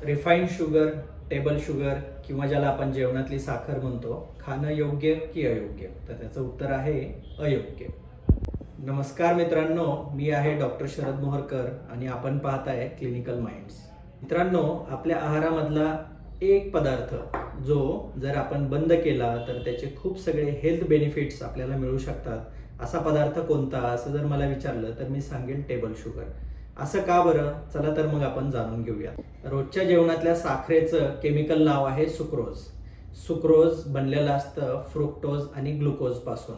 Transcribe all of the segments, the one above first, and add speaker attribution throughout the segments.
Speaker 1: Refined sugar, table sugar किंवा ज्याला आपण जेवणातली साखर म्हणतो, खाणं योग्य की अयोग्य? तर त्याचं उत्तर आहे अयोग्य. नमस्कार मित्रांनो, मी आहे डॉक्टर शरद मोहरकर आणि आपण पाहताय क्लिनिकल माइंड्स. मित्रांनो, आपल्या आहारामधला एक पदार्थ जो जर आपण बंद केला तर त्याचे खूप सगळे हेल्थ बेनिफिट्स आपल्याला मिळू शकतात, असा पदार्थ कोणता असं जर मला विचारलं तर मी सांगेन टेबल शुगर. असं का बरं? चला तर मग आपण जाणून घेऊया. रोजच्या जेवणातल्या साखरेचं केमिकल नाव आहे सुक्रोज. सुक्रोज बनलेलं असतं फ्रुक्टोज आणि ग्लुकोज पासून.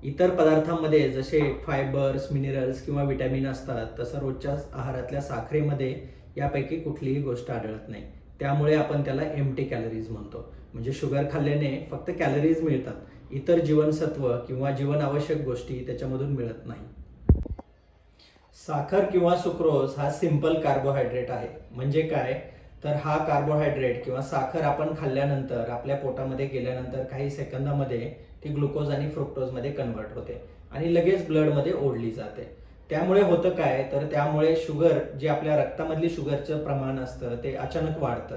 Speaker 1: इतर पदार्थांमध्ये जसे फायबर्स, मिनरल्स किंवा विटॅमिन असतात, तसं रोजच्या आहारातल्या साखरेमध्ये यापैकी कुठलीही गोष्ट आढळत नाही. त्यामुळे आपण त्याला एम्प्टी कॅलरीज म्हणतो. म्हणजे शुगर खाल्ल्याने फक्त कॅलरीज मिळतात, इतर जीवनसत्व किंवा जीवनावश्यक गोष्टी त्याच्यामधून मिळत नाही. साखर किंवा सुक्रोज हा सिंपल कार्बोहायड्रेट आहे. म्हणजे काय? तर हा कार्बोहायड्रेट किंवा साखर आपण खाल्ल्यानंतर आपल्या पोटामध्ये गेल्यानंतर काही सेकंदामध्ये ती ग्लुकोज आणि फ्रुक्टोजमध्ये कन्वर्ट होते आणि लगेच ब्लडमध्ये ओढली जाते. त्यामुळे होतं काय? तर त्यामुळे शुगर, जे आपल्या रक्तामधली शुगरचं प्रमाण असतं, ते अचानक वाढतं.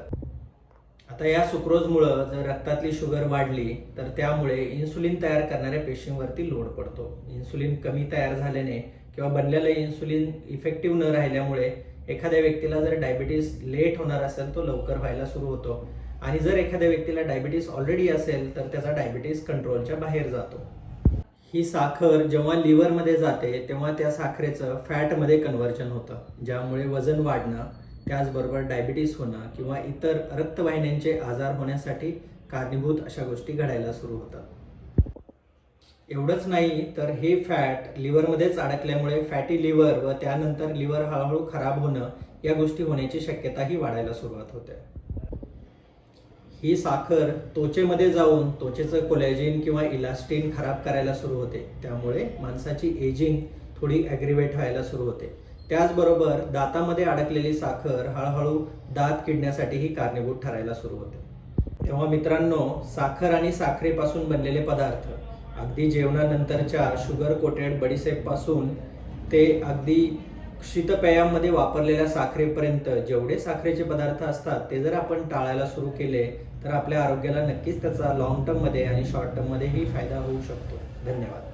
Speaker 1: आता या सुक्रोजमुळं जर रक्तातली शुगर वाढली तर त्यामुळे इन्सुलिन तयार करणाऱ्या पेशींवरती लोड पडतो. इन्सुलिन कमी तयार झाल्याने किंवा बनलेलं इन्सुलिन इफेक्टिव्ह न राहिल्यामुळे एखाद्या व्यक्तीला जर डायबिटीस लेट होणार असेल, तो लवकर व्हायला सुरू होतो. आणि जर एखाद्या व्यक्तीला डायबिटीस ऑलरेडी असेल तर त्याचा डायबिटीस कंट्रोलच्या बाहेर जातो. ही साखर जेव्हा लिव्हरमध्ये जाते तेव्हा त्या साखरेचं फॅटमध्ये कन्व्हर्जन होतं, ज्यामुळे वजन वाढणं, त्याचबरोबर डायबिटीस होणं किंवा इतर रक्तवाहिन्यांचे आजार होण्यासाठी कारणीभूत अशा गोष्टी घडायला सुरू होतात. एवढंच नाही तर हे फॅट लिव्हरमध्येच अडकल्यामुळे फॅटी लिव्हर व त्यानंतर लिव्हर हळूहळू खराब होणं, या गोष्टी होण्याची शक्यताही वाढायला सुरुवात होते. ही साखर त्वचेमध्ये जाऊन त्वचेचं कोलॅजिन किंवा इलास्टिन खराब करायला सुरू होते. त्यामुळे माणसाची एजिंग थोडी ॲग्रिवेट व्हायला सुरू होते. त्याचबरोबर दातामध्ये अडकलेली साखर हळूहळू दात किडण्यासाठीही कारणीभूत ठरायला सुरू होते. तेव्हा मित्रांनो, साखर आणि साखरेपासून बनलेले पदार्थ, अगदी जेवणानंतरच्या शुगर कोटेड बडीशेपपासून ते अगदी शीतपेयांमध्ये वापरलेल्या साखरेपर्यंत जेवढे साखरेचे पदार्थ असतात, ते जर आपण टाळायला सुरू केले तर आपल्या आरोग्याला नक्कीच त्याचा लॉंग टर्ममध्ये आणि शॉर्ट टर्ममध्येही फायदा होऊ शकतो. धन्यवाद.